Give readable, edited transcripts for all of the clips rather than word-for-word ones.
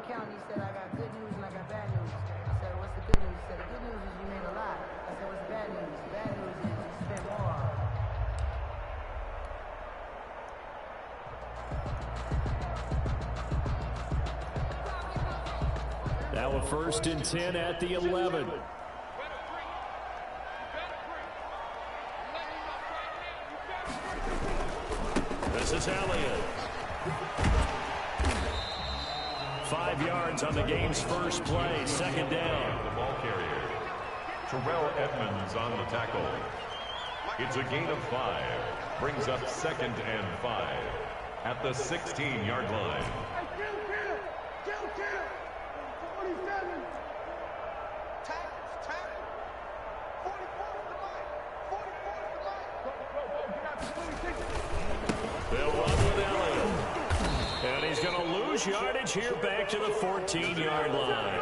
accountant, he said, I got good news and I got bad news. I said, what's the good news? He said, the good news is you made a lot. I said, what's the bad news? The bad news is you spent more. Now a 1st and 10 at the 11. This is Elliott. 5 yards on the game's first play. 2nd down. The ball carrier, Terrell Edmonds on the tackle. It's a gain of 5. Brings up 2nd and 5 at the 16-yard line. They'll run with Elliott. And he's going to lose yardage here back to the 14-yard line.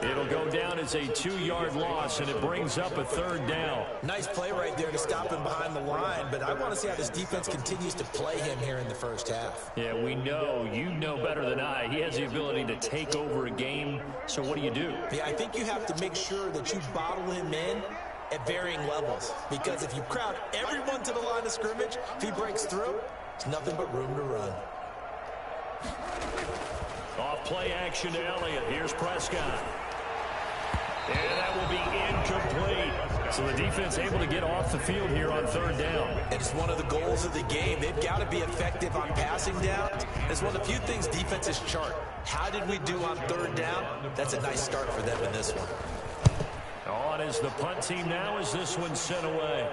It'll go down as a 2-yard loss, and it brings up a 3rd down. Nice play right there to stop him behind the line, but I want to see how this defense continues to play him here in the first half. Yeah, we know. You know better than I. He has the ability to take over a game, so what do you do? Yeah, I think you have to make sure that you bottle him in at varying levels, because if you crowd everyone to the line of scrimmage, if he breaks through, it's nothing but room to run. Off play action to Elliott. Here's Prescott. And that will be incomplete. So the defense able to get off the field here on 3rd down. And it's one of the goals of the game. They've got to be effective on passing down. It's one of the few things defenses chart. How did we do on 3rd down? That's a nice start for them in this one. On is the punt team now as this one's sent away.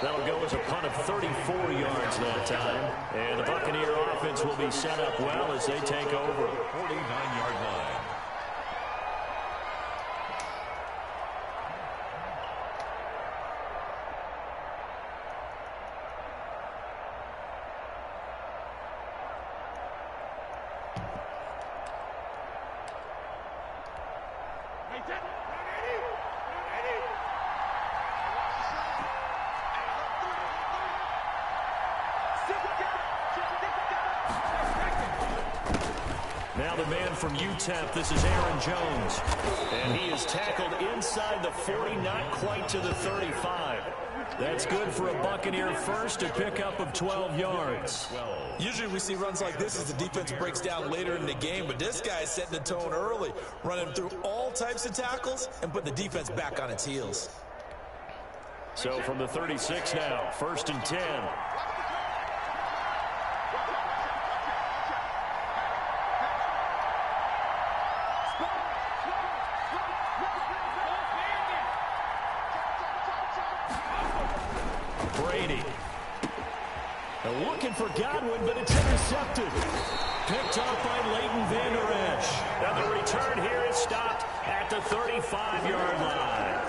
That'll go as a punt of 34 yards that time. And the Buccaneer offense will be set up well as they take over. 49-yard line. Now the man from UTEP, this is Aaron Jones. And he is tackled inside the 40, not quite to the 35. That's good for a Buccaneer first, a pickup of 12 yards. Usually we see runs like this as the defense breaks down later in the game, but this guy is setting the tone early, running through all types of tackles and putting the defense back on its heels. So from the 36 now, 1st and 10. Looking for Godwin, but it's intercepted. Picked off by Leighton Vander Esch. And the return here is stopped at the 35-yard line.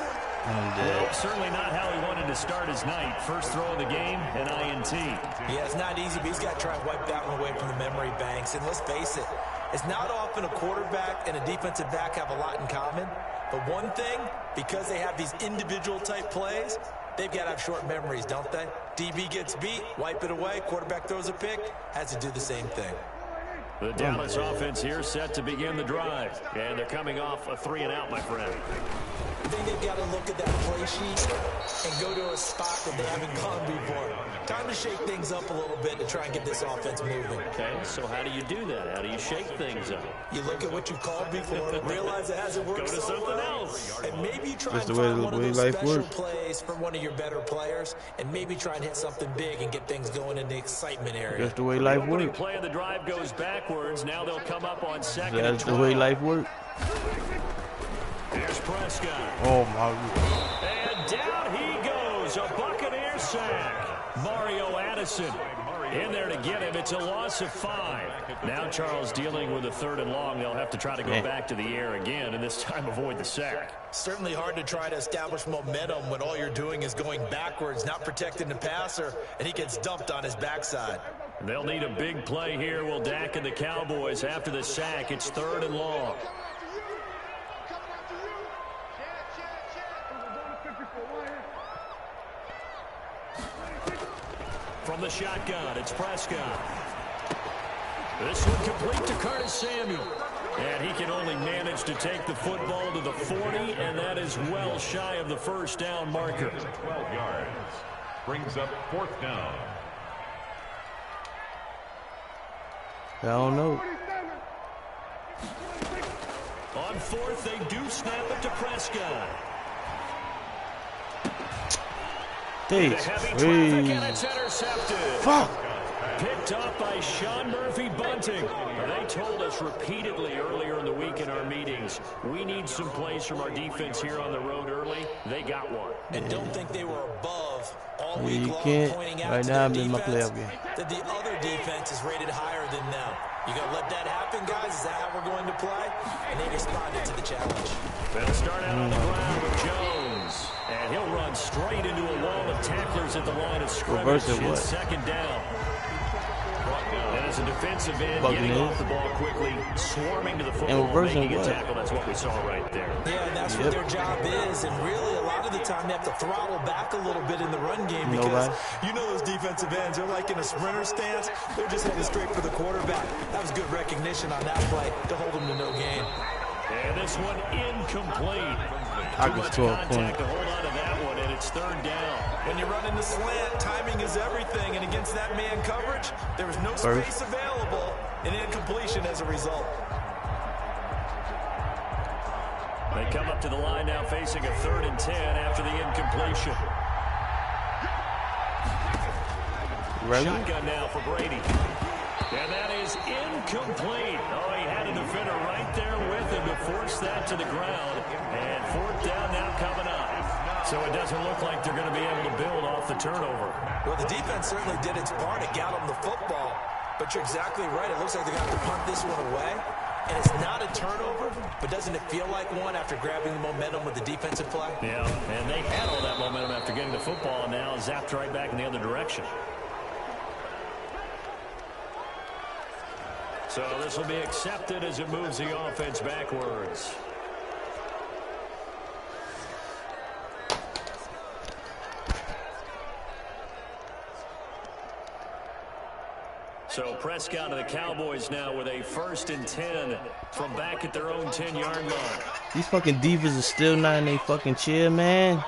Well, certainly not how he wanted to start his night. First throw of the game, an INT. Yeah, it's not easy, but he's got to try and wipe that one away from the memory banks. And let's face it, it's not often a quarterback and a defensive back have a lot in common. But one thing, because they have these individual type plays, they've got to have short memories, don't they? DB gets beat, wipe it away, quarterback throws a pick, has to do the same thing. The Dallas offense here set to begin the drive. And they're coming off a 3-and-out, my friend. I think they've got to look at that play sheet and go to a spot that they haven't gone before. Time to shake things up a little bit to try and get this offense moving. Okay, so how do you do that? How do you shake things up? You look at what you called before, realize it hasn't worked Go to something else. And maybe try and find one of those special plays for one of your better players, and maybe try and hit something big and get things going in the excitement area. That's the way life works. The play of the drive goes backwards. Now they'll come up on 2nd and 12. That's the way life works. Here's Prescott. Oh, my God. And down he goes. A Buccaneer sack. Mario Addison in there to get him. It's a loss of 5. Now Charles dealing with a 3rd and long. They'll have to try to go back to the air again, and this time avoid the sack. Certainly hard to try to establish momentum when all you're doing is going backwards, not protecting the passer, and he gets dumped on his backside. They'll need a big play here. Will Dak and the Cowboys after the sack. It's 3rd and long. From the shotgun, it's Prescott. This one complete to Curtis Samuel. And he can only manage to take the football to the 40, and that is well shy of the first down marker. 12 yards. Brings up 4th down. I don't know. On 4th, they do snap it to Prescott. Hey, Heavy traffic, and it's intercepted. Fuck. Picked up by Sean Murphy Bunting. They told us repeatedly earlier in the week in our meetings, we need some plays from our defense here on the road early. They got one. And don't think they were above all Yeah, week you long, can't. pointing out Right to now, their I'm in my defense playoff game. that the other defense is rated higher than them. You gonna let that happen, guys? Is that how we're going to play? And they responded to the challenge. They'll start out on the ground with Jones. And he'll run straight into a wall of tacklers at the line of scrimmage. It's 2nd down. And as a defensive end, getting off the ball quickly, swarming to the football, making a tackle. That's what we saw right there. Yeah, and that's what their job is. And really, a lot of the time, they have to throttle back a little bit in the run game because you know those defensive ends, they're like in a sprinter stance. They're just headed straight for the quarterback. That was good recognition on that play to hold them to no gain. And this one incomplete. I Too was much 12 contact points. to hold on to that one, and it's 3rd down. When you run in the slant, timing is everything. And against that man coverage, there was no space available, and incompletion as a result. They come up to the line now facing a 3rd and 10 after the incompletion. Shotgun now for Brady. And that is incomplete. Oh, he had a defender right there with him to force that to the ground. And 4th down now coming up. So it doesn't look like they're going to be able to build off the turnover. Well, the defense certainly did its part. It got them the football. But you're exactly right. It looks like they're going to have to punt this one away. And it's not a turnover, but doesn't it feel like one after grabbing the momentum with the defensive play? Yeah, and they had all that momentum after getting the football, and now zapped right back in the other direction. So this will be accepted as it moves the offense backwards. So Prescott and the Cowboys now with a 1st and 10 from back at their own 10-yard line. These fucking divas are still not in their fucking chair, man.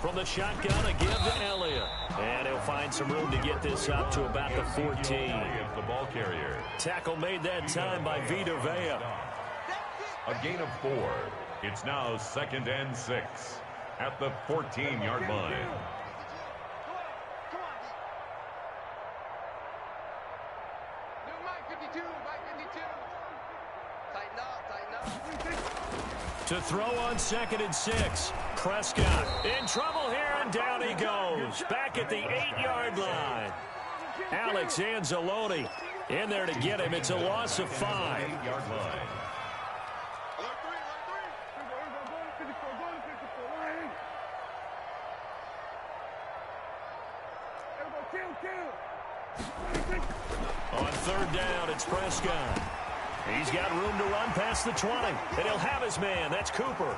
From the shotgun, a give to Elliott. And he'll find some room to get this up to about the 14. The ball carrier. Tackle made that time by Vita Vea. A gain of 4. It's now 2nd and 6 at the 14-yard line. To throw on 2nd and 6. Prescott in trouble here, and down he goes. Back at the 8-yard line. Alex Anzalone in there to get him. It's a loss of 5. 8-yard line. On 3rd down, it's Prescott. He's got room to run past the 20, and he'll have his man. That's Cooper.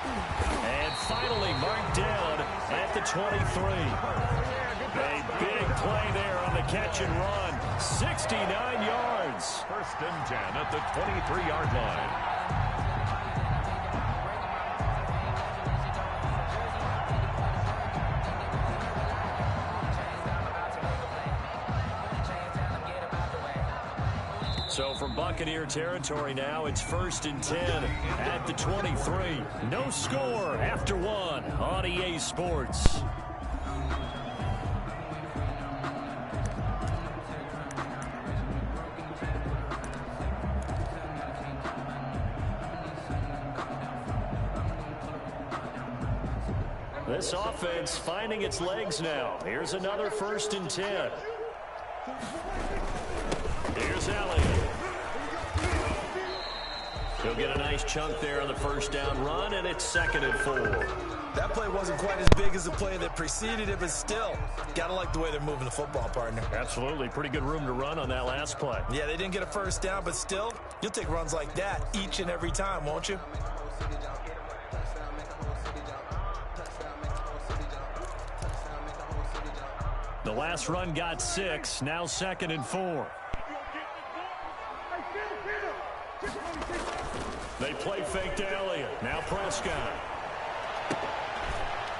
And finally marked down at the 23. A big play there on the catch and run. 69 yards. 1st and 10 at the 23-yard line. So from Buccaneer territory now, it's 1st and 10 at the 23. No score after 1 on EA Sports. This offense finding its legs now. Here's another 1st and 10. Here's Elliott. He'll get a nice chunk there on the 1st down run, and it's 2nd and 4. That play wasn't quite as big as the play that preceded it, but still, gotta like the way they're moving the football, partner. Absolutely. Pretty good room to run on that last play. Yeah, they didn't get a 1st down, but still, you'll take runs like that each and every time, won't you? The last run got 6, now 2nd and 4. They play fake to Elliott. Now Prescott.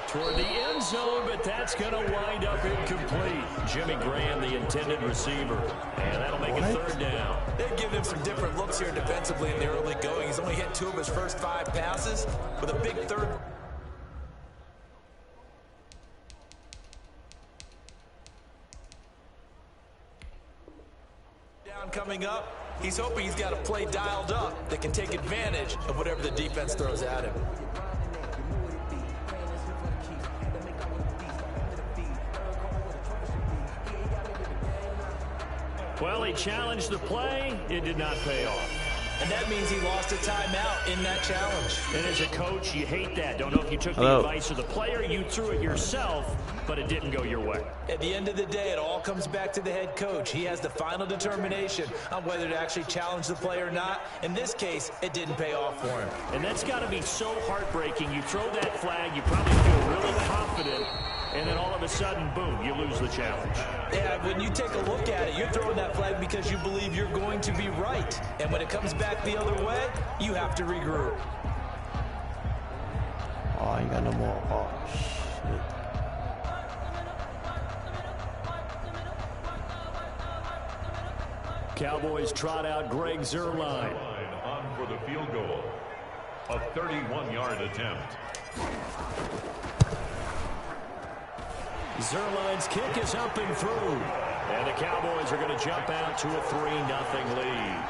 Toward the end zone, but that's going to wind up incomplete. Jimmy Graham, the intended receiver. And that'll make it 3rd down. They've given him some different looks here defensively in the early going. He's only hit 2 of his first 5 passes with a big 3rd. Down coming up. He's hoping he's got a play dialed up that can take advantage of whatever the defense throws at him. Well, he challenged the play. It did not pay off. And that means he lost a timeout in that challenge. And as a coach, you hate that. Don't know if you took the advice of the player, you threw it yourself, but it didn't go your way. At the end of the day, it all comes back to the head coach. He has the final determination on whether to actually challenge the play or not. In this case, it didn't pay off for him. And that's got to be so heartbreaking. You throw that flag, you probably feel really confident, and then all of a sudden, boom, you lose the challenge. Yeah, when you take a look at it, you're throwing that flag because you believe you're going to be right. And when it comes back the other way, you have to regroup. Oh, I ain't got no more. Oh, shit. Cowboys trot out Greg Zuerlein. On for the field goal. A 31-yard attempt. Zuerlein's kick is up and through. And the Cowboys are going to jump out to a 3-0 lead.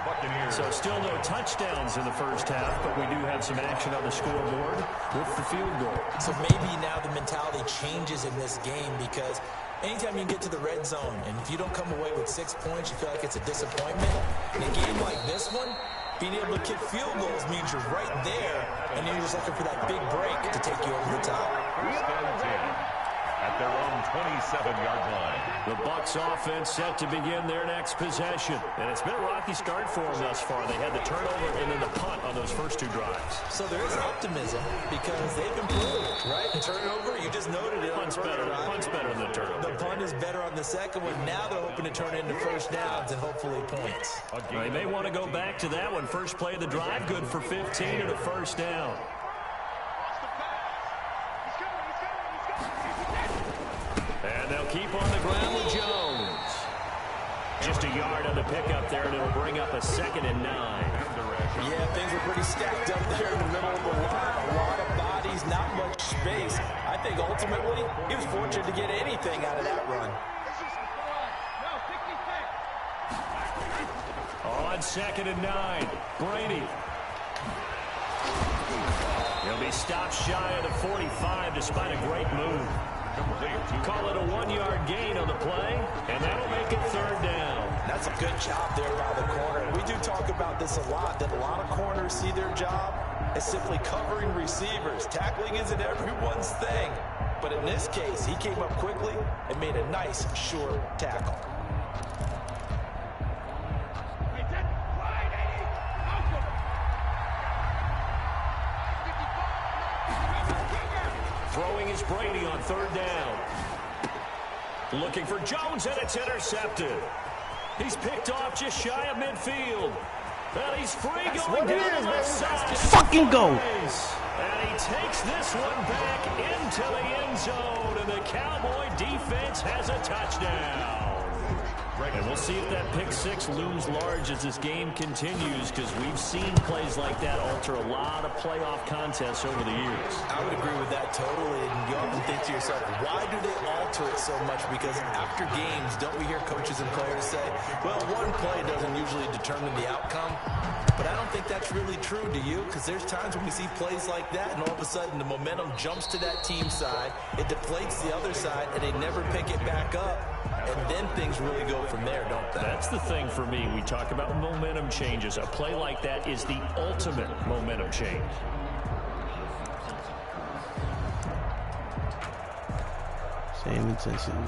Buccaneers. So still no touchdowns in the first half, but we do have some action on the scoreboard with the field goal. So maybe now the mentality changes in this game because anytime you get to the red zone and if you don't come away with 6 points, you feel like it's a disappointment. In a game like this one, being able to kick field goals means you're right there, and you're just looking for that big break to take you over the top. At their own 27-yard line. The Bucs offense set to begin their next possession. And it's been a rocky start for them thus far. They had the turnover and then the punt on those first 2 drives. So there is optimism because they've improved, right? The turnover, you just noted it. Punt's better than the turnover. The punt is better on the second one. Now they're hoping to turn it into first downs and hopefully points. They may want to go back to that one. First play of the drive, good for 15 and a first down. And they'll keep on the ground with Jones. Just a yard on the pickup there, and it'll bring up a 2nd and 9. Yeah, things were pretty stacked up there in the middle of the line. A lot of bodies, not much space. I think ultimately he was fortunate to get anything out of that run. On 2nd and 9, Brady. He'll be stopped shy of the 45 despite a great move. Call it a 1-yard gain on the play, and that'll make it 3rd down. That's a good job there by the corner. We do talk about this a lot, that a lot of corners see their job as simply covering receivers. Tackling isn't everyone's thing. But in this case, he came up quickly and made a nice, short tackle. Throwing is Brady on 3rd down. Looking for Jones, and it's intercepted. He's picked off just shy of midfield. And he's free going down the left side. Fucking go. And he takes this one back into the end zone, and the Cowboy defense has a touchdown. And we'll see if that pick 6 looms large as this game continues, because we've seen plays like that alter a lot of playoff contests over the years. I would agree with that totally. And you often think to yourself, why do they alter it so much? Because after games, don't we hear coaches and players say, well, one play doesn't usually determine the outcome. But I don't think that's really true, do you? Because there's times when we see plays like that, and all of a sudden the momentum jumps to that team side, it deflates the other side, and they never pick it back up. And then things really go from there, don't they? That's the thing for me. We talk about momentum changes. A play like that is the ultimate momentum change. Same intensity.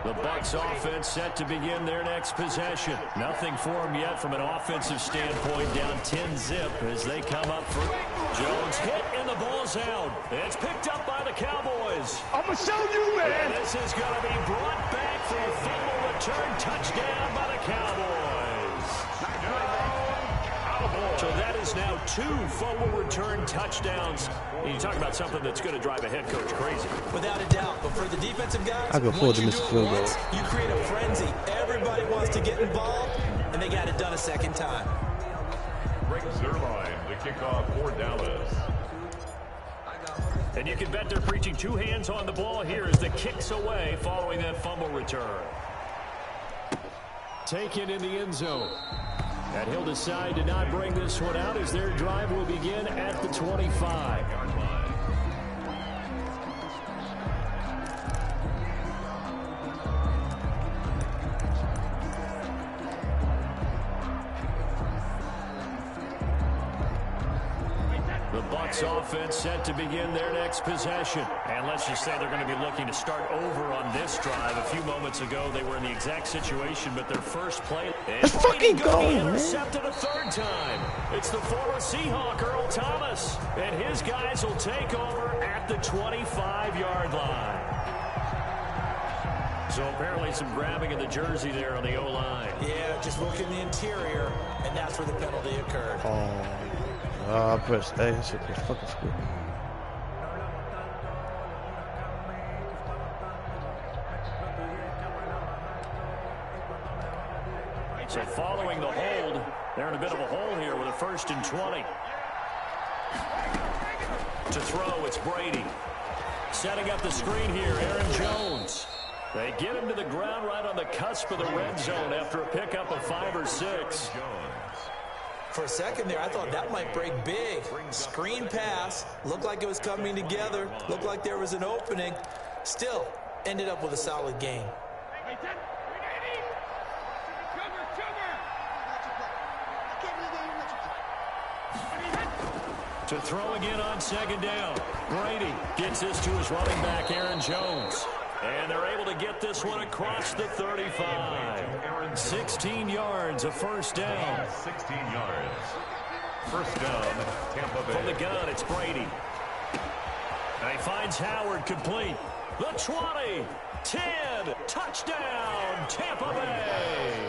The Bucs offense set to begin their next possession. Nothing for them yet from an offensive standpoint. Down 10-zip as they come up for Jones. Hit and the ball's out. It's picked up by the Cowboys. I'm going to show you, man. And this is going to be brought back for a fumble return touchdown by the Cowboys. So that is now 2 fumble return touchdowns. You talk about something that's going to drive a head coach crazy. Without a doubt. But for the defensive guys, I can afford to miss a field goal. You create a frenzy. Everybody wants to get involved, and they got it done a second time. Greg Zuerlein to kick off for Dallas. And you can bet they're preaching 2 hands on the ball here as the kick's away following that fumble return. Taken in the end zone. And he'll decide to not bring this one out as their drive will begin at the 25-yard line. The Bucs offense set to begin their next possession. And let's just say they're going to be looking to start over on this drive. A few moments ago, they were in the exact situation, but their first play... Let's fucking go, man. Intercepted a third time. It's the former Seahawk, Earl Thomas. And his guys will take over at the 25-yard line. So apparently some grabbing in the jersey there on the O-line. Yeah, just working the interior, and that's where the penalty occurred. I pressed A. That shit was fucking screwed. So following the hold, they're in a bit of a hole here with a 1st and 20. To throw, it's Brady. Setting up the screen here, Aaron Jones. They get him to the ground right on the cusp of the red zone after a pickup of 5 or 6. For a second there, I thought that might break big. Screen pass. Looked like it was coming together. Looked like there was an opening. Still, ended up with a solid game. To throw again on 2nd down. Brady gets this to his running back, Aaron Jones. And they're able to get this one across the 35. 16 yards, a 1st down. 16 yards. 1st down, Tampa Bay. From the gun, it's Brady. And he finds Howard complete. The 20, 10, touchdown, Tampa Bay.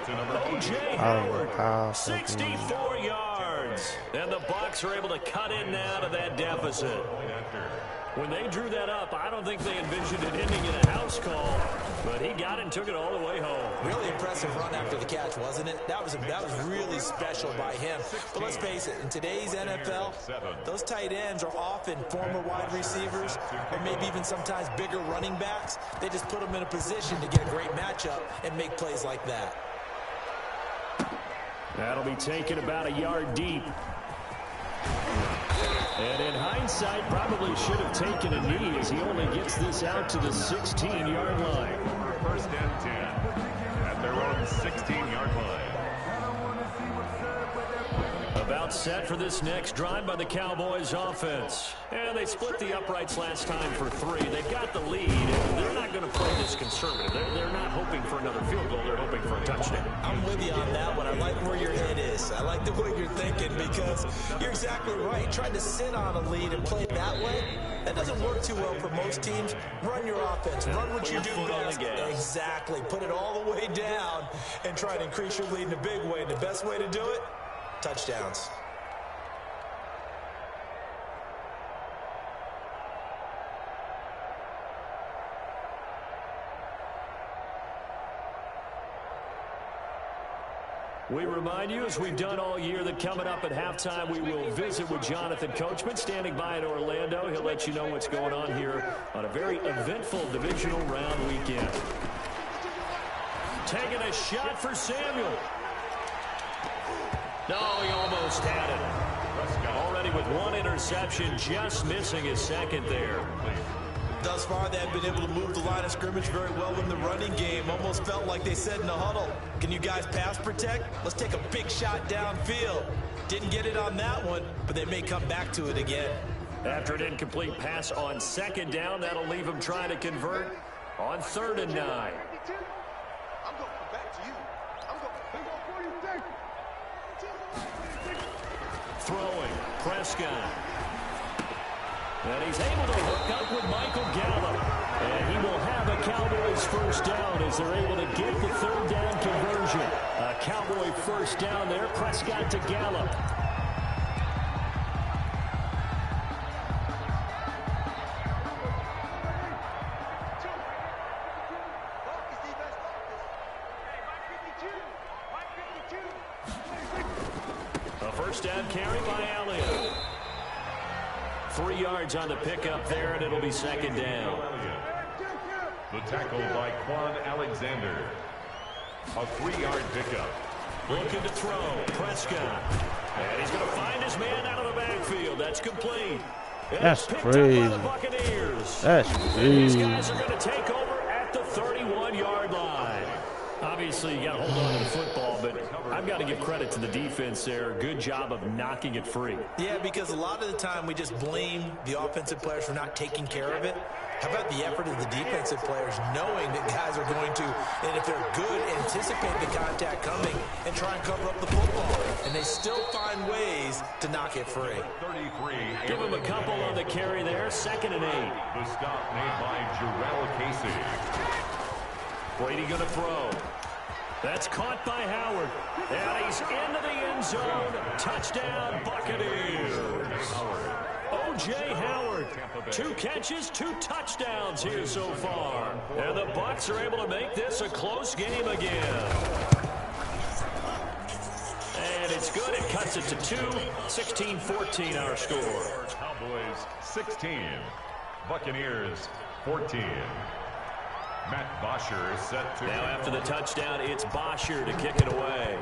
O.J. Howard, 64 yards. And the Bucs are able to cut in now to that deficit. When they drew that up, I don't think they envisioned it ending in a house call, but he got it and took it all the way home. Really impressive run after the catch, wasn't it? That was really special by him. But let's face it, in today's NFL, those tight ends are often former wide receivers or maybe even sometimes bigger running backs. They just put them in a position to get a great matchup and make plays like that. That'll be taken about a yard deep. And in hindsight, probably should have taken a knee as he only gets this out to the 16-yard line. 1st and 10 at their own 16-yard line. About set for this next drive by the Cowboys offense. And they split the uprights last time for 3. They've got the lead. They're not going to play this conservative. They're not hoping for another field goal. They're hoping for a touchdown. I'm with you on that one. I like where your head is. I like the way you're thinking because you're exactly right. Trying to sit on a lead and play that way, that doesn't work too well for most teams. Run your offense. Run what you do best. Exactly. Put it all the way down and try to increase your lead in a big way. And the best way to do it, touchdowns. We remind you, as we've done all year, that coming up at halftime, we will visit with Jonathan Coachman, standing by in Orlando. He'll let you know what's going on here on a very eventful divisional round weekend. Taking a shot for Samuel. No, he almost had it. Already with 1 interception, just missing his 2nd there. Thus far, they've been able to move the line of scrimmage very well in the running game. Almost felt like they said in the huddle, can you guys pass protect? Let's take a big shot downfield. Didn't get it on that one, but they may come back to it again. After an incomplete pass on 2nd down, that'll leave them trying to convert On 3rd and 9. Throwing, Prescott. And he's able to hook up with Michael Gallup. And he will have a Cowboys first down as they're able to get the 3rd down conversion. A Cowboy first down there, Prescott to Gallup. A first down carry by Elliott. 3 yards on the pickup there, and it'll be 2nd down. The tackle by Quan Alexander. A 3-yard pickup. Looking to throw, Prescott. And he's going to find his man out of the backfield. That's complete. That's crazy. That's crazy. These guys are going to take over at the 31-yard line. Obviously, you got to hold on to the football, but I've got to give credit to the defense there. Good job of knocking it free. Yeah, because a lot of the time we just blame the offensive players for not taking care of it. How about the effort of the defensive players knowing that guys are going to, and if they're good, anticipate the contact coming and try and cover up the football. And they still find ways to knock it free. 33. Give him a couple on the carry there. 2nd and 8. The stop made by Jarrell Casey. Brady going to throw. That's caught by Howard. And he's into the end zone. Touchdown, Buccaneers. O.J. Howard, 2 catches, 2 touchdowns here so far. And the Bucs are able to make this a close game again. And it's good. It cuts it to 2. 16-14 our score. Cowboys 16. Buccaneers 14. Matt Bosher is set to... Now after the touchdown, it's Bosher to kick it away.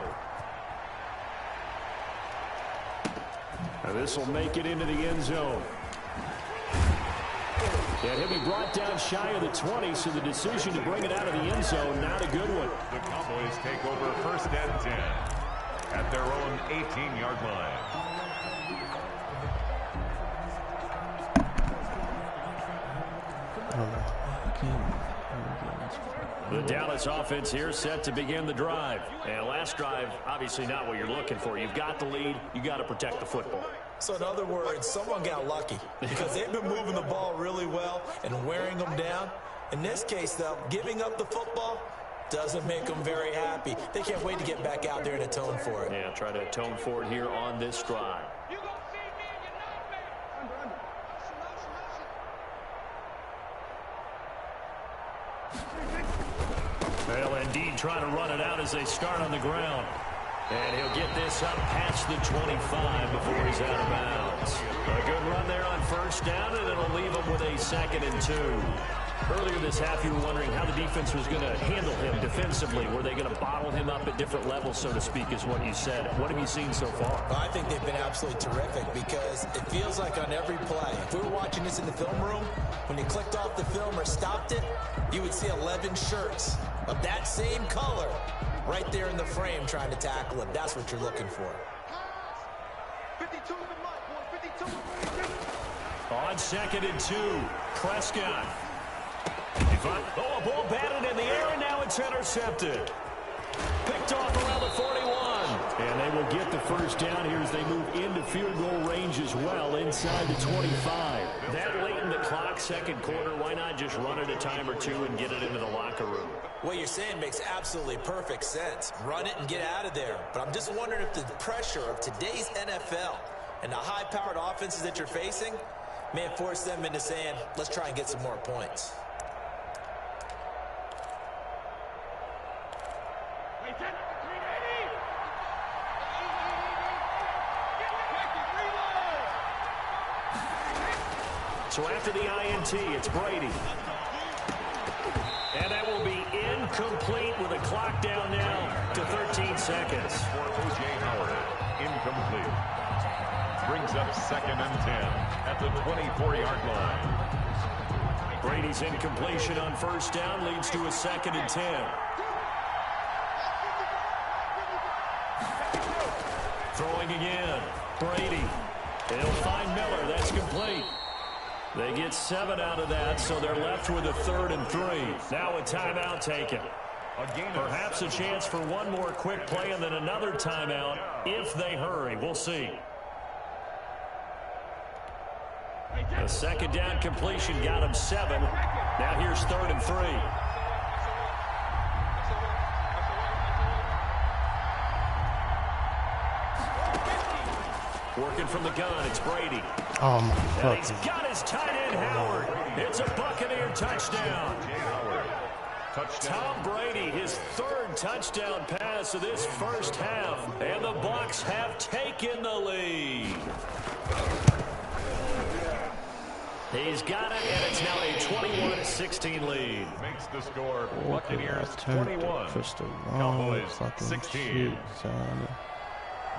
Now this will make it into the end zone. And he'll be brought down shy of the 20, so the decision to bring it out of the end zone, not a good one. The Cowboys take over 1st and 10 at their own 18-yard line. The Dallas offense here set to begin the drive. And last drive, obviously not what you're looking for. You've got the lead. You got to protect the football. So in other words, someone got lucky because they've been moving the ball really well and wearing them down. In this case, though, giving up the football doesn't make them very happy. They can't wait to get back out there and atone for it. Yeah, try to atone for it here on this drive. Well, indeed, trying to run it out as they start on the ground. And he'll get this up past the 25 before he's out of bounds. A good run there on 1st down, and it'll leave him with a 2nd and 2. Earlier this half, you were wondering how the defense was going to handle him defensively. Were they going to bottle him up at different levels, so to speak, is what you said. What have you seen so far? Well, I think they've been absolutely terrific because it feels like on every play, if we were watching this in the film room, when you clicked off the film or stopped it, you would see 11 shirts of that same color right there in the frame trying to tackle it. That's what you're looking for. 52 On 2nd and 2, Prescott. Oh, a ball batted in the air, and now it's intercepted. Picked off around the 41. And they will get the first down here as they move into field goal range as well, inside the 25. That late in the clock, 2nd quarter, why not just run it a time or two and get it into the locker room? What you're saying makes absolutely perfect sense. Run it and get out of there. But I'm just wondering if the pressure of today's NFL and the high-powered offenses that you're facing may force them into saying, let's try and get some more points. So after the INT, it's Brady. And that will be incomplete with a clock down now to 13 seconds. For O.J. Howard, incomplete. Brings up 2nd and 10 at the 24-yard line. Brady's incompletion on 1st down leads to a 2nd and 10. Throwing again. Brady. He'll find Miller. That's complete. They get 7 out of that, so they're left with a 3rd and 3. Now a timeout taken. Perhaps a chance for one more quick play and then another timeout if they hurry. We'll see. The second down completion got him 7. Now here's 3rd and 3. Working from the gun, it's Brady. Oh, my And he's fucking. got his tight end, Howard. It's a Buccaneer touchdown. Tom Brady, his 3rd touchdown pass of this first half. And the Bucs have taken the lead. He's got it, and it's now a 21-16 lead. Makes the score Buccaneers I turned 21, Push the wrong Cowboys fucking 16. shit, son.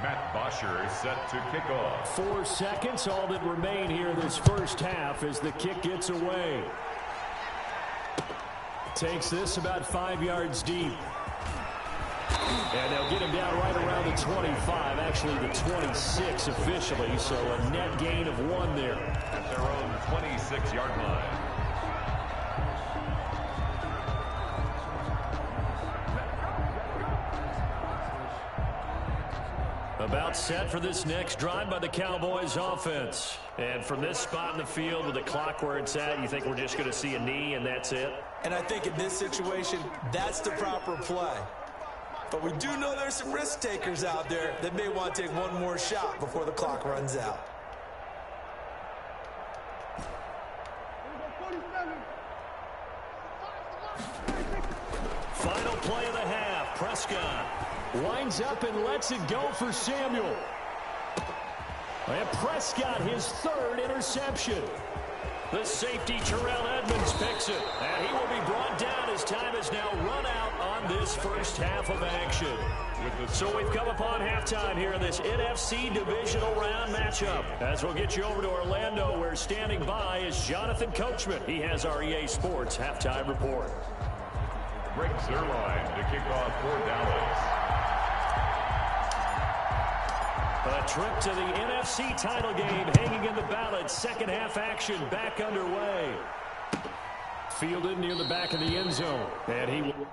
Matt Bosher is set to kick off. 4 seconds, all that remain here in this first half as the kick gets away. Takes this about 5 yards deep. And they'll get him down right around the 25, actually the 26 officially, so a net gain of 1 there. At their own 26-yard line. About set for this next drive by the Cowboys offense. And from this spot in the field with the clock where it's at, you think we're just going to see a knee and that's it? And I think in this situation, that's the proper play. But we do know there's some risk takers out there that may want to take one more shot before the clock runs out. Final play of the half. Prescott winds up and lets it go for Samuel. And Prescott, his 3rd interception. The safety, Terrell Edmonds, picks it. And he will be brought down as time has now run out on this first half of action. So we've come upon halftime here in this NFC divisional round matchup. As we'll get you over to Orlando, where standing by is Jonathan Coachman. He has our EA Sports halftime report. Greg Zuerlein to kick off for Dallas. A trip to the NFC title game hanging in the balance. Second half action back underway. Fielded near the back of the end zone. And he will...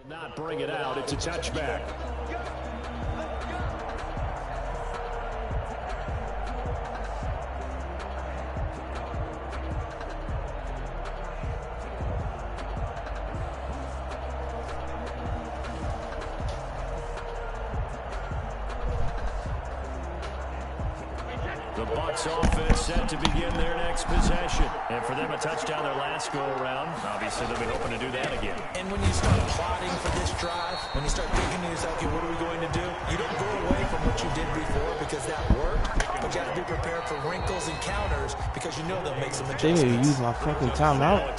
not bring it out. It's a touchback. The Bucs offense set to begin their next possession. And for them, a touchdown their last go-around. Obviously, they'll be hoping to do that again. And when you start plotting for this drive, when you start thinking to yourself, okay, what are we going to do? You don't go away from what you did before because that worked, but you have to be prepared for wrinkles and counters because you know they'll make some adjustments. They need to use my fucking timeout.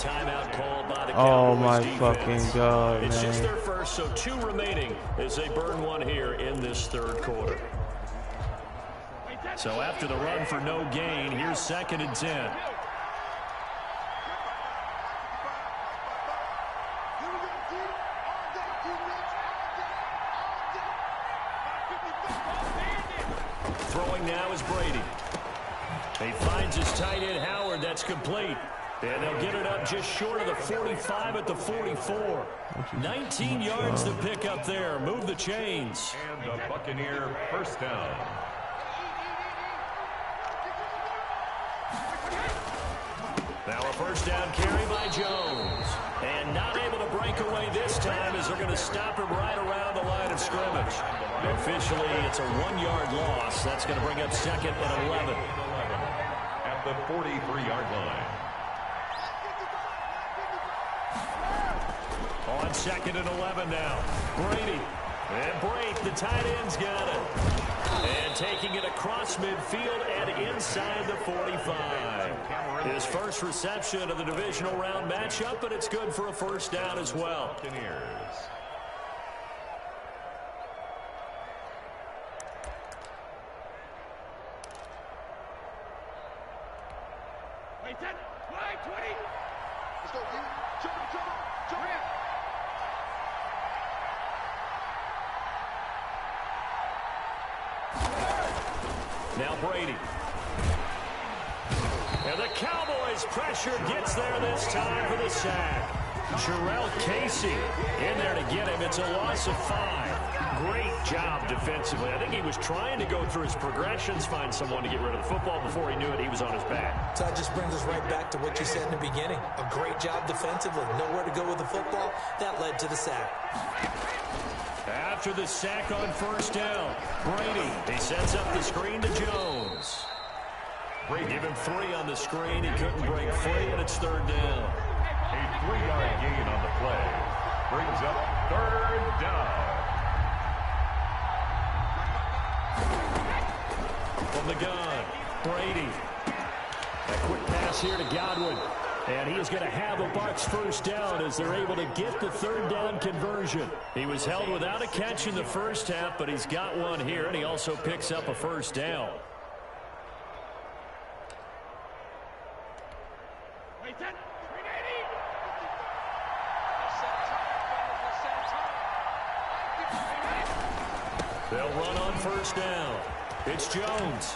Oh my fucking God, It's man. just their first, so 2 remaining as they burn 1 here in this third quarter. So after the run for no gain, here's 2nd and 10. Throwing now is Brady. He finds his tight end, Howard. That's complete. And they'll get it up just short of the 45 at the 44. 19 yards to pick up there. Move the chains. And the Buccaneer first down. Now a first down carry by Jones. And not able to break away this time as they're going to stop him right around the line of scrimmage. Officially, it's a 1-yard loss. That's going to bring up 2nd and 11. At the 43-yard line. On 2nd and 11 now. Brady. And Brate, the tight end's got it. And taking it across midfield and inside the 45. His first reception of the divisional round matchup, but it's good for a first down as well. Now Brady. And the Cowboys pressure gets there this time for the sack. Sherrell Casey in there to get him. It's a loss of 5. Great job defensively. I think he was trying to go through his progressions, find someone to get rid of the football. Before he knew it, he was on his back. So that just brings us right back to what you said in the beginning. A great job defensively. Nowhere to go with the football. That led to the sack. After the sack on first down, Brady, he sets up the screen to Jones. Give him 3 on the screen. He couldn't break free, and it's 3rd down. A 3-yard gain on the play brings up 3rd down. From the gun, Brady. A quick pass here to Godwin. And he is going to have a Bucs first down as they're able to get the 3rd down conversion. He was held without a catch in the first half, but he's got one here, and he also picks up a first down. They'll run on first down. It's Jones.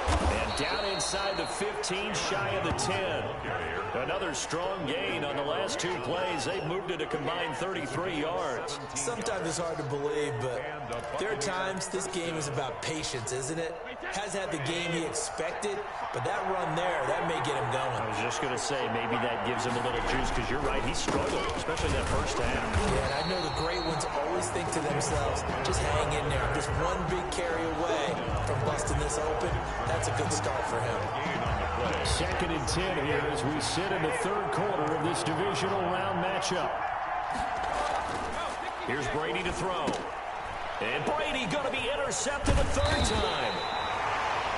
And down inside the 15, shy of the 10. Another strong gain on the last 2 plays. They've moved it a combined 33 yards. Sometimes it's hard to believe, but there are times this game is about patience, isn't it? Has had the game he expected, but that run there, that may get him going. I was just going to say, maybe that gives him a little juice, because you're right, he struggled, especially that first half. Yeah, and I know the great ones always think to themselves, just hang in there. I'm just one big carry away from busting this open. That's a good start for him. 2nd and 10 here as we sit in the 3rd quarter of this divisional round matchup. Here's Brady to throw. And Brady going to be intercepted a 3rd time.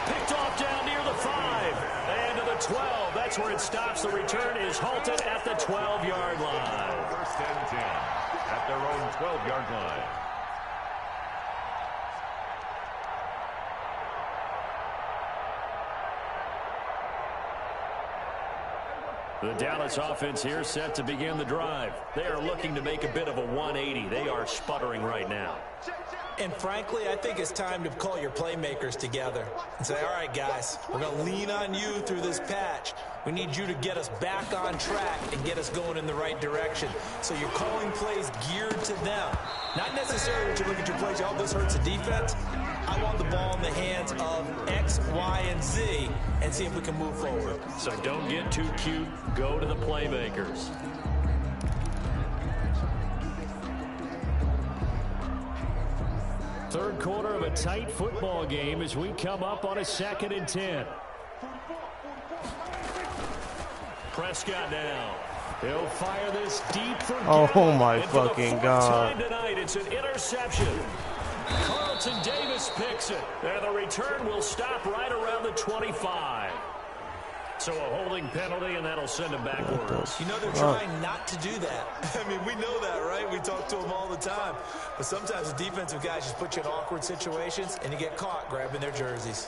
Picked off down near the 5 and to the 12. That's where it stops. The return is halted at the 12-yard line. 1st and 10 at their own 12-yard line. The Dallas offense here set to begin the drive. They are looking to make a bit of a 180. They are sputtering right now. And frankly, I think it's time to call your playmakers together and say, all right, guys, we're going to lean on you through this patch. We need you to get us back on track and get us going in the right direction. So you're calling plays geared to them. Not necessarily when you look at your plays, oh, this hurts the defense. I want the ball in the hands of X, Y, and Z and see if we can move forward. So don't get too cute. Go to the playmakers. Third quarter of a tight football game as we come up on a 2nd and 10. Prescott now. He'll fire this deep for oh my fucking God. Tonight, it's an interception. Carlton Davis picks it. And the return will stop right around the 25. So a holding penalty, and that'll send him backwards. You know, they're trying not to do that. I mean, we know that, right? We talk to them all the time. But sometimes the defensive guys just put you in awkward situations, and you get caught grabbing their jerseys.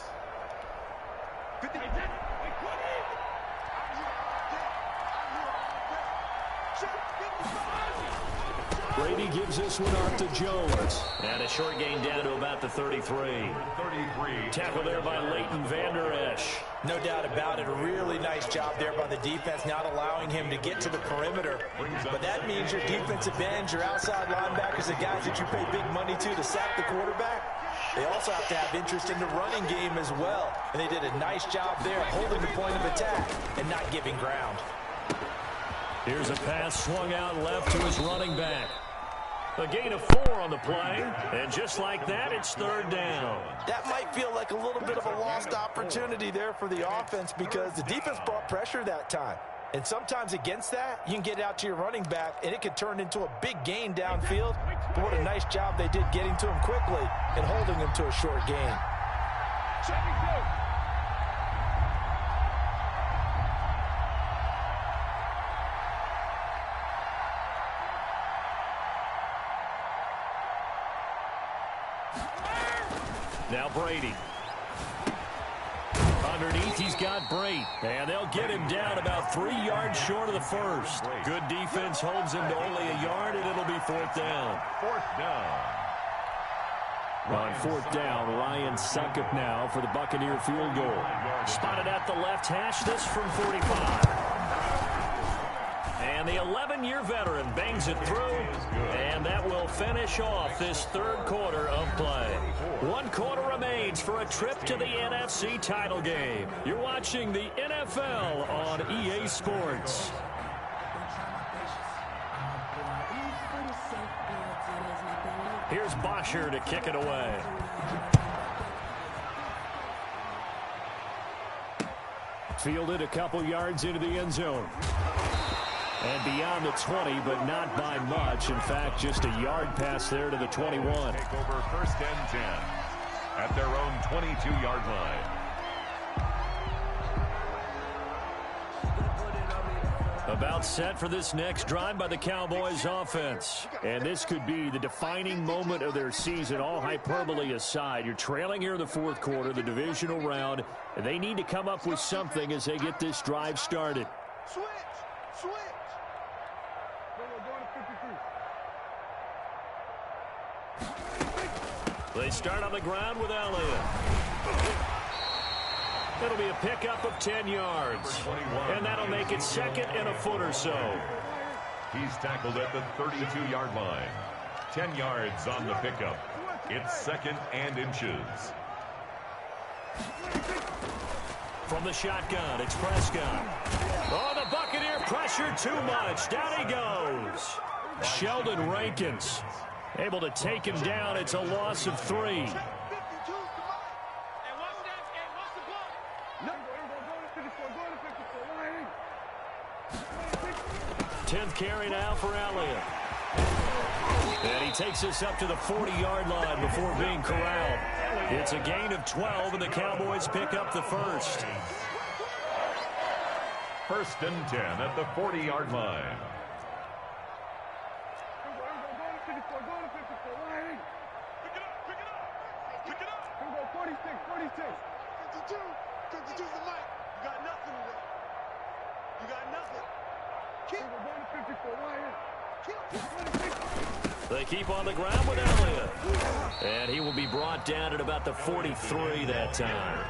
Brady gives this one off to Jones. And a short gain down to about the 33. Tackle there by Leighton Vander Esch. No doubt about it. A really nice job there by the defense, not allowing him to get to the perimeter. But that means your defensive ends, your outside linebackers, the guys that you pay big money to sack the quarterback, they also have to have interest in the running game as well. And they did a nice job there holding the point of attack and not giving ground. Here's a pass swung out left to his running back. A gain of 4 on the play, and just like that, it's 3rd down. That might feel like a little bit of a lost opportunity there for the offense because the defense brought pressure that time. And sometimes against that, you can get it out to your running back, and it can turn into a big gain downfield. But what a nice job they did getting to him quickly and holding him to a short gain. Now Brady. Underneath, he's got Brady. And they'll get him down about 3 yards short of the first. Good defense holds him to only a yard, and it'll be 4th down. 4th down. On 4th down, Ryan Succop now for the Buccaneer field goal. Spotted at the left hash, this from 45. And the 11-year veteran bangs it through, and that will finish off this 3rd quarter of play. 1 quarter remains for a trip to the NFC title game. You're watching the NFL on EA Sports. Here's Bosher to kick it away. Fielded a couple yards into the end zone. And beyond the 20, but not by much. In fact, just a yard pass there to the 21. Take over 1st and 10 at their own 22-yard line. About set for this next drive by the Cowboys offense. And this could be the defining moment of their season, all hyperbole aside. You're trailing here in the 4th quarter, the divisional round, and they need to come up with something as they get this drive started. Switch! They start on the ground with Elliott. It'll be a pickup of 10 yards. And that'll make it 2nd and a foot or so. He's tackled at the 32-yard line. 10 yards on the pickup. It's 2nd and inches. From the shotgun, it's Prescott. Oh, the Buccaneer pressure too much. Down he goes. Sheldon Rankins able to take him down. It's a loss of 3. 10th carry now for Elliott. And he takes us up to the 40-yard line before being corralled. It's a gain of 12, and the Cowboys pick up the first. 1st and 10 at the 40-yard line. They keep on the ground with Elliott. And he will be brought down at about the 43 that time.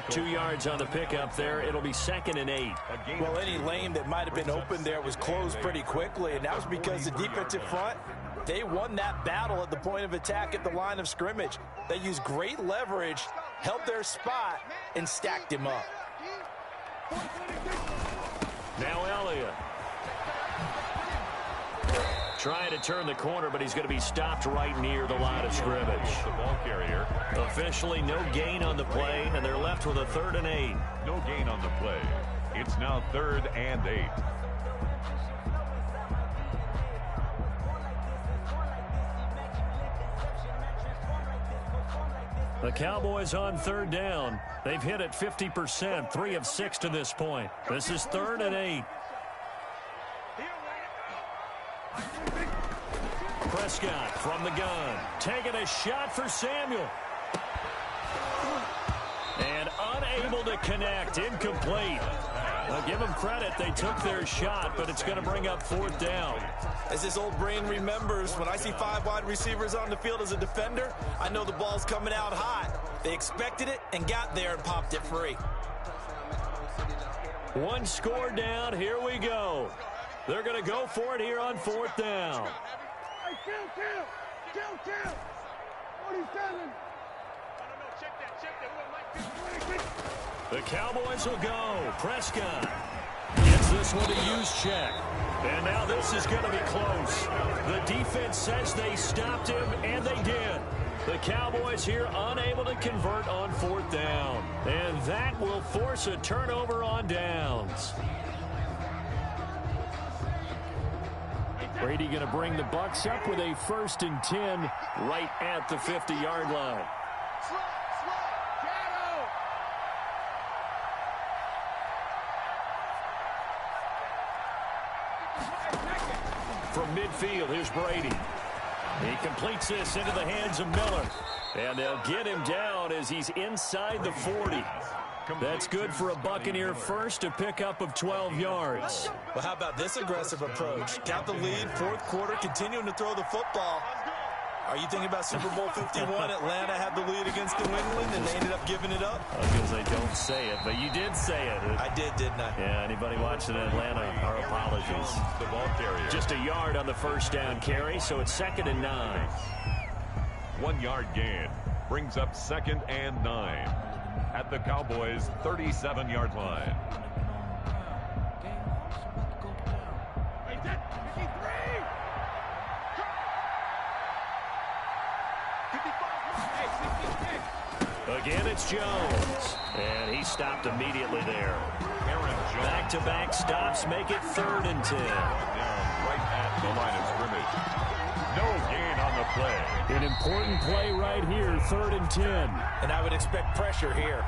2 yards on the pickup there. It'll be 2nd and 8. Well, any lane that might have been open there was closed pretty quickly, and that was because the defensive front, they won that battle at the point of attack at the line of scrimmage. They used great leverage, held their spot, and stacked him up. Now Elliott. Trying to turn the corner, but he's going to be stopped right near the line of scrimmage. The ball carrier. Officially no gain on the play, and they're left with a 3rd and 8. No gain on the play. It's now 3rd and 8. The Cowboys on 3rd down. They've hit it 50%, 3 of 6 to this point. This is 3rd and 8. Prescott from the gun, taking a shot for Samuel. And unable to connect, incomplete. Well, give them credit, they took their shot, but it's going to bring up 4th down. As this old brain remembers, when I see 5 wide receivers on the field as a defender, I know the ball's coming out hot. They expected it and got there and popped it free. 1 score down, here we go. They're going to go for it here on 4th down. Kill. 47. The Cowboys will go. Prescott gets this one to use check. And now this is going to be close. The defense says they stopped him, and they did. The Cowboys here unable to convert on 4th down. And that will force a turnover on downs. Brady going to bring the Bucs up with a 1st and 10 right at the 50-yard line. From midfield, here's Brady. He completes this into the hands of Miller. And they'll get him down as he's inside the 40. That's good for a Buccaneer first, a pickup of 12 yards. Well, how about this aggressive approach? Got the lead, 4th quarter, continuing to throw the football. Are you thinking about Super Bowl 51? Atlanta had the lead against New England, and they ended up giving it up? Because they don't say it, but you did say it. I did, didn't I? Yeah, anybody watching Atlanta, our apologies. The ball carrier. Just a yard on the 1st down carry, so it's 2nd and 9. 1-yard gain brings up 2nd and 9 at the Cowboys' 37-yard line. Again, it's Jones. And he stopped immediately there. Back-to-back stops make it 3rd and 10. Right at the line of scrimmage. No gain on the play. An important play right here, 3rd and 10. And I would expect pressure here.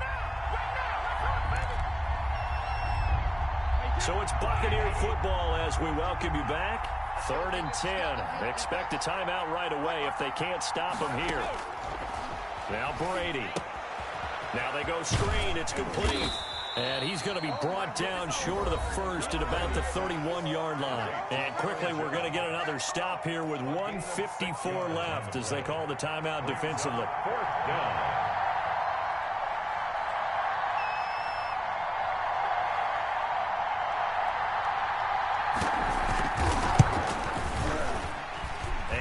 So it's Buccaneer football as we welcome you back. 3rd and 10. Expect a timeout right away if they can't stop him here. Now Brady. Now they go screen. It's complete. And he's going to be brought down short of the 1st at about the 31-yard line. And quickly we're going to get another stop here with 1:54 left as they call the timeout defensively. 4th down.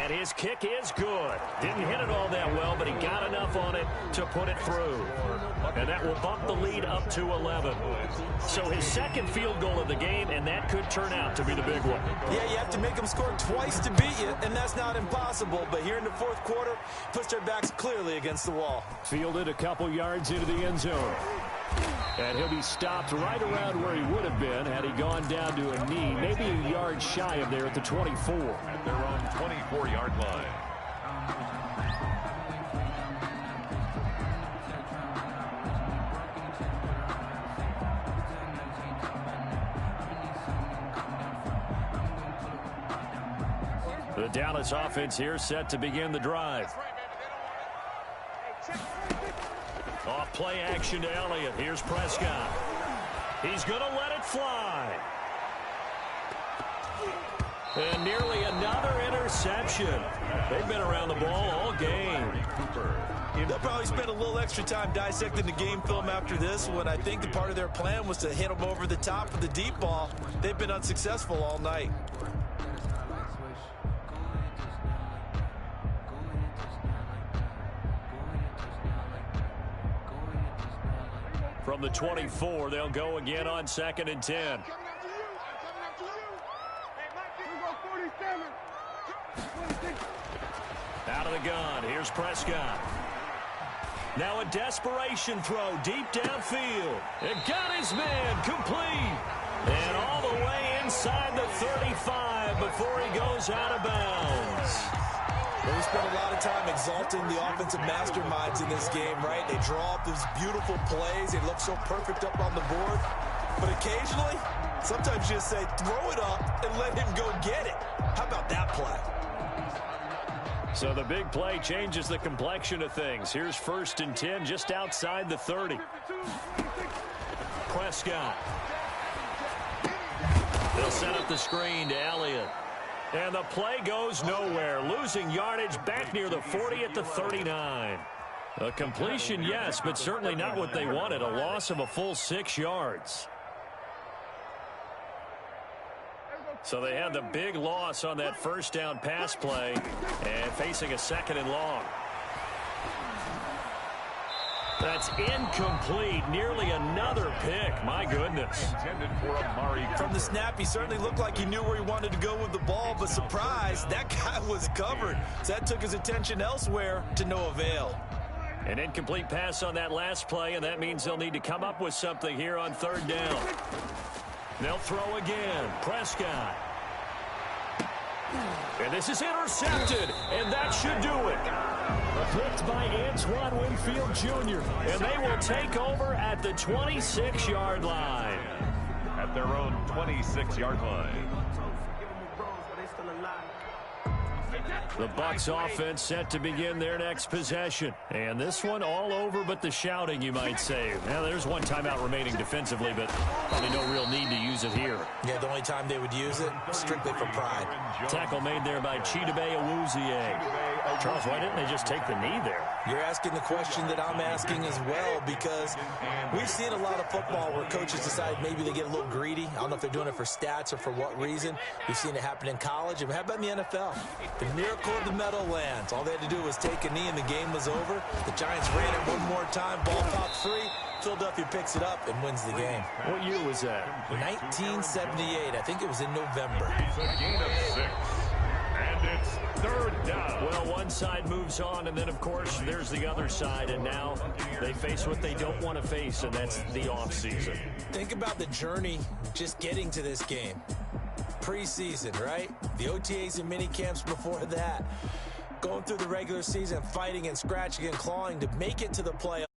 His kick is good. Didn't hit it all that well, but he got enough on it to put it through. And that will bump the lead up to 11. So his 2nd field goal of the game, and that could turn out to be the big one. Yeah, you have to make them score twice to beat you, and that's not impossible. But here in the 4th quarter, puts their backs clearly against the wall. Fielded a couple yards into the end zone. And he'll be stopped right around where he would have been had he gone down to a knee, maybe a yard shy of there at the 24. At their own 24-yard line. The Dallas offense here set to begin the drive. Off play action to Elliott. Here's Prescott. He's going to let it fly. And nearly another interception. They've been around the ball all game. They'll probably spend a little extra time dissecting the game film after this one. I think the part of their plan was to hit them over the top with the deep ball. They've been unsuccessful all night. From the 24, they'll go again on 2nd and 10. Out of the gun, here's Prescott. Now a desperation throw deep downfield. It got his man complete. And all the way inside the 35 before he goes out of bounds. Well, we spent a lot of time exalting the offensive masterminds in this game, right? They draw up these beautiful plays. They look so perfect up on the board. But occasionally, sometimes you just say, throw it up and let him go get it. How about that play? So the big play changes the complexion of things. Here's 1st and 10 just outside the 30. Prescott. They'll set up the screen to Elliott. And the play goes nowhere. Losing yardage back near the 40 at the 39. A completion, yes, but certainly not what they wanted. A loss of a full 6 yards. So they had the big loss on that 1st down pass play and facing a 2nd and long. That's incomplete. Nearly another pick. My goodness. From the snap, he certainly looked like he knew where he wanted to go with the ball, but surprise, that guy was covered. So that took his attention elsewhere to no avail. An incomplete pass on that last play, and that means they'll need to come up with something here on 3rd down. They'll throw again. Prescott. And this is intercepted, and that should do it. Picked by Antoine Winfield Jr., and they will take over at the 26-yard line. At their own 26-yard line. The Bucs offense set to begin their next possession. And this one all over but the shouting, you might say. Now, there's one timeout remaining defensively, but probably no real need to use it here. Yeah, the only time they would use it, strictly for pride. Tackle made there by Chidobe Awuzie. Charles, why didn't they just take the knee there? You're asking the question that I'm asking as well, because we've seen a lot of football where coaches decide maybe they get a little greedy. I don't know if they're doing it for stats or for what reason. We've seen it happen in college, and how about in the NFL? The miracle of the Meadowlands. All they had to do was take a knee, and the game was over. The Giants ran it one more time, ball popped free. Philadelphia picks it up and wins the game. What year was that? 1978. I think it was in November. It's a gain of 6. And it's third down. Well, one side moves on, and then, of course, there's the other side, and now they face what they don't want to face, and that's the offseason. Think about the journey just getting to this game. Preseason, right? The OTAs and mini camps before that. Going through the regular season, fighting and scratching and clawing to make it to the playoffs.